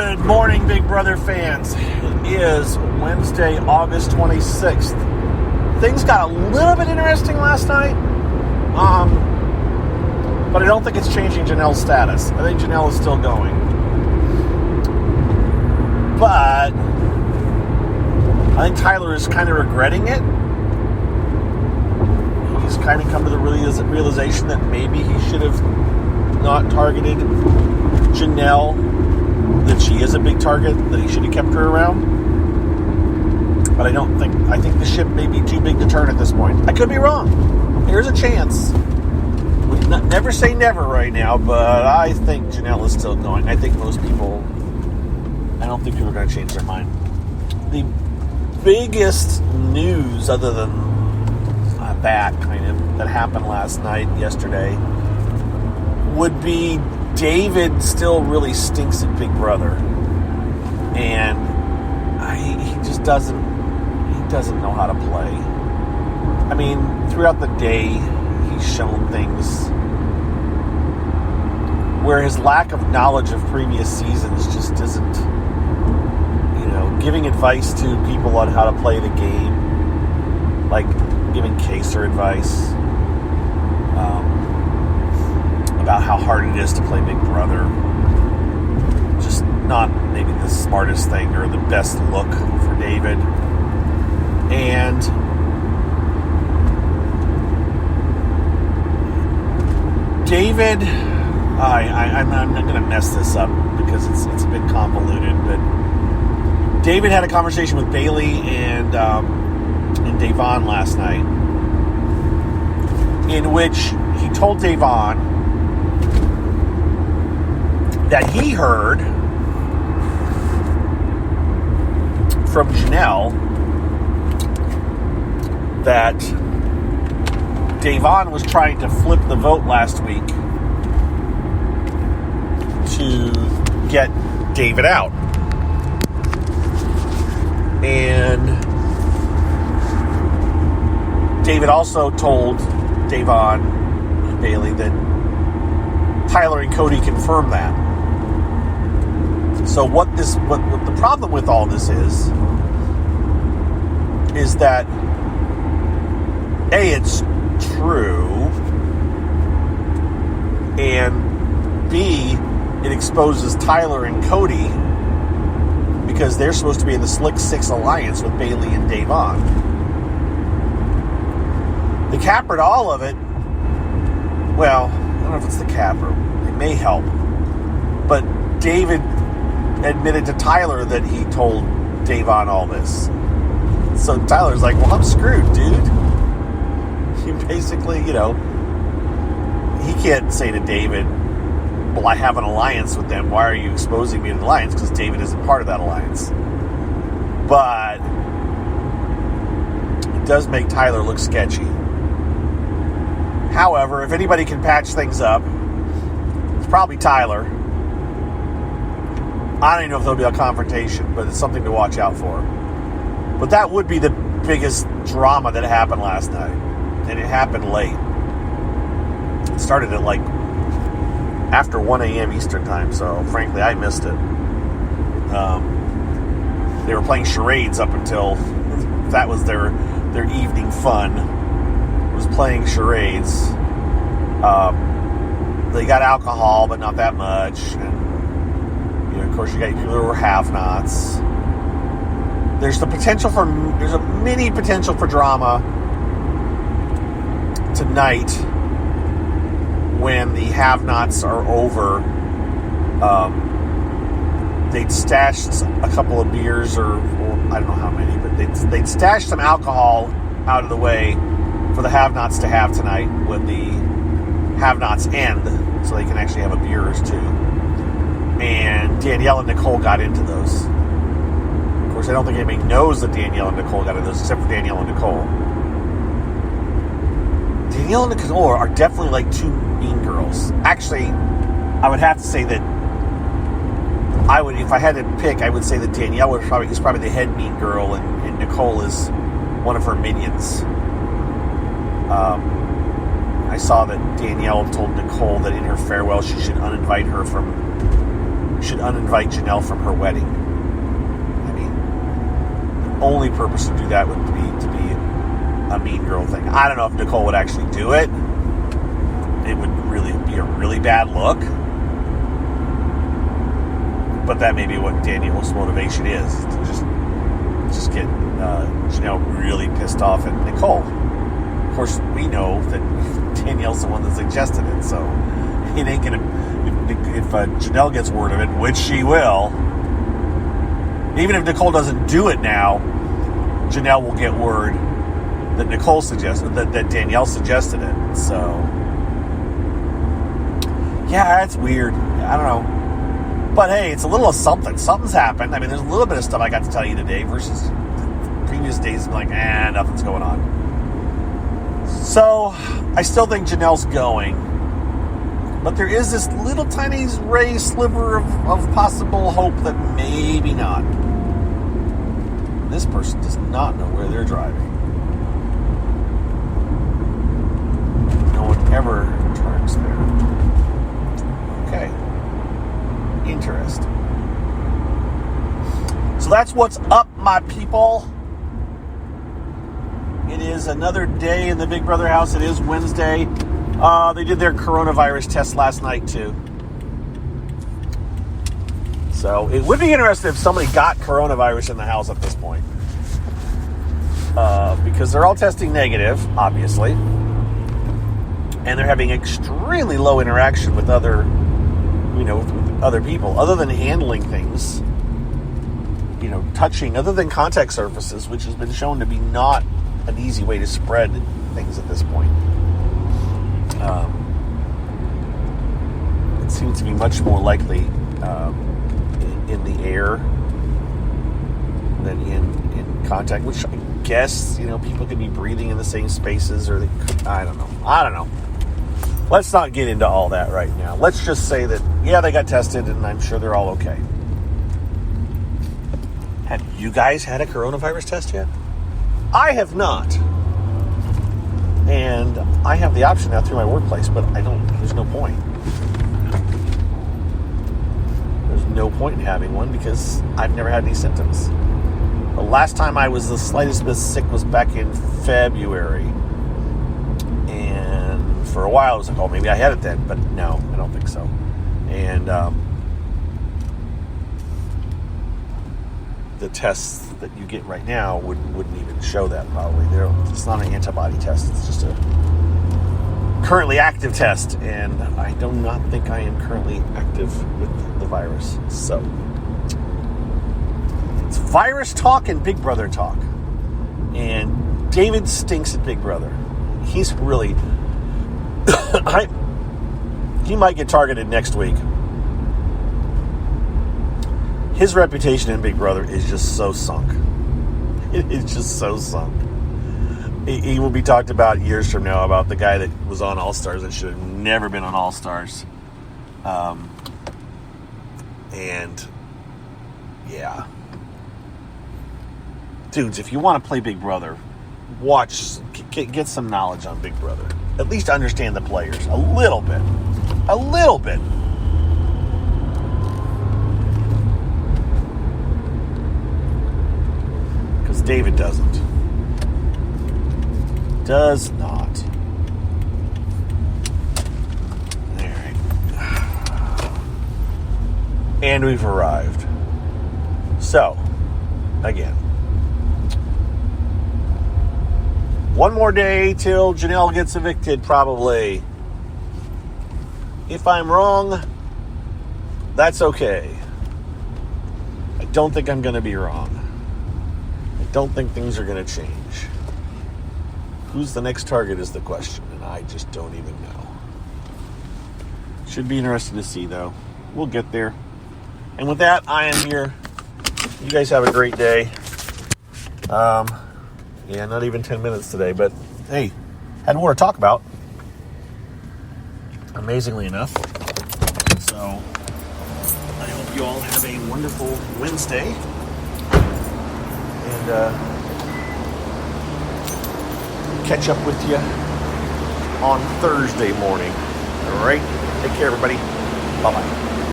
Good morning, Big Brother fans. It is Wednesday, August 26th. Things got a little bit interesting last night, but I don't think it's changing Janelle's status. I think Janelle is still going. But I think Tyler is kind of regretting it. He's kind of come to the realization that maybe he should have not targeted Janelle, that she is a big target, that he should have kept her around. But I think the ship may be too big to turn at this point. I could be wrong. There's a chance. Never say never right now, but I think Janelle is still going. I don't think people are going to change their mind. The biggest news, other than that happened yesterday, would be David still really stinks at Big Brother, and he just doesn't know how to play. I mean, throughout the day, he's shown things where his lack of knowledge of previous seasons just isn't, giving advice to people on how to play the game, like giving Kaser advice about how hard it is to play Big Brother. Just not maybe the smartest thing or the best look for David. And David, I'm not going to mess this up because it's a bit convoluted, but David had a conversation with Bailey and Da'Vonne last night, in which he told Da'Vonne that he heard from Janelle that Da'Vonne was trying to flip the vote last week to get David out. And David also told Da'Vonne and Bailey that Tyler and Cody confirmed that. So what the problem with all this is that A, it's true, and B, it exposes Tyler and Cody because they're supposed to be in the Slick Six alliance with Bailey and Da'Vonne. The capper to all of it, well, I don't know if it's the capper. It may help. But David admitted to Tyler that he told Da'Vonne all this. So Tyler's like, well, I'm screwed, dude. He basically, he can't say to David, well, I have an alliance with them. Why are you exposing me to the alliance? Because David isn't part of that alliance. But it does make Tyler look sketchy. However, if anybody can patch things up, it's probably Tyler. I don't even know if there'll be a confrontation, but it's something to watch out for. But that would be the biggest drama that happened last night. And it happened late. It started at after 1 a.m. Eastern time, so frankly, I missed it. They were playing charades up until that was their evening fun. Was playing charades. They got alcohol, but not that much. And of course, you got people who were have-nots. There's a mini potential for drama tonight when the have-nots are over. They'd stashed a couple of beers, or I don't know how many, but they'd stashed some alcohol out of the way for the have-nots to have tonight when the have-nots end, so they can actually have a beer or two. And Danielle and Nicole got into those. Of course, I don't think anybody knows that Danielle and Nicole got into those, except for Danielle and Nicole. Danielle and Nicole are definitely like two mean girls. Actually, I would have to say that if I had to pick, I would say that Danielle is probably the head mean girl, and Nicole is one of her minions. I saw that Danielle told Nicole that in her farewell she should uninvite her from should uninvite Janelle from her wedding. I mean, the only purpose to do that would be to be a mean girl thing. I don't know if Nicole would actually do it. It would really be a really bad look. But that may be what Danielle's motivation is, to just get Janelle really pissed off at Nicole. Of course, we know that Danielle's the one that suggested it, so it ain't gonna. If Janelle gets word of it, which she will, even if Nicole doesn't do it now, Janelle will get word that Nicole suggested that Danielle suggested it. So, yeah, it's weird. I don't know. But hey, it's a little of something. Something's happened. I mean, there's a little bit of stuff I got to tell you today versus previous days. Like, nothing's going on. So, I still think Janelle's going. But there is this little tiny ray sliver of possible hope that maybe not. This person does not know where they're driving. No one ever turns there. Okay. Interesting. So that's what's up, my people. It is another day in the Big Brother house. It is Wednesday. They did their coronavirus test last night, too. So it would be interesting if somebody got coronavirus in the house at this point. Because they're all testing negative, obviously. And they're having extremely low interaction with other, with other people, other than handling things, touching, other than contact surfaces, which has been shown to be not an easy way to spread things at this point. It seems to be much more likely in the air than in contact, which I guess, people could be breathing in the same spaces, or they could, I don't know. Let's not get into all that right now. Let's just say that, they got tested, and I'm sure they're all okay. Have you guys had a coronavirus test yet? I have not. And I have the option now through my workplace, but there's no point. There's no point in having one because I've never had any symptoms. The last time I was the slightest bit sick was back in February. And for a while I was like, maybe I had it then, but no, I don't think so. And the tests that you get right now wouldn't even show that, probably. It's not an antibody test. It's just a currently active test, and I do not think I am currently active with the virus. So it's virus talk and Big Brother talk. And David stinks at Big Brother. He's really... he might get targeted next week. His reputation in Big Brother is just so sunk. It is just so sunk. He will be talked about years from now about the guy that was on All Stars that should have never been on All Stars. Dudes, if you want to play Big Brother, get some knowledge on Big Brother. At least understand the players a little bit. A little bit. Because David doesn't. Does not. Alright. And we've arrived. So, again. One more day till Janelle gets evicted, probably. If I'm wrong, that's okay. I don't think I'm going to be wrong. I don't think things are going to change. Who's the next target is the question, and I just don't even know. Should be interesting to see, though. We'll get there. And with that, I am here. You guys have a great day. Yeah, not even 10 minutes today, but hey, had more to talk about. Amazingly enough. So, I hope you all have a wonderful Wednesday. And catch up with you on Thursday morning. All right? Take care, everybody. Bye-bye.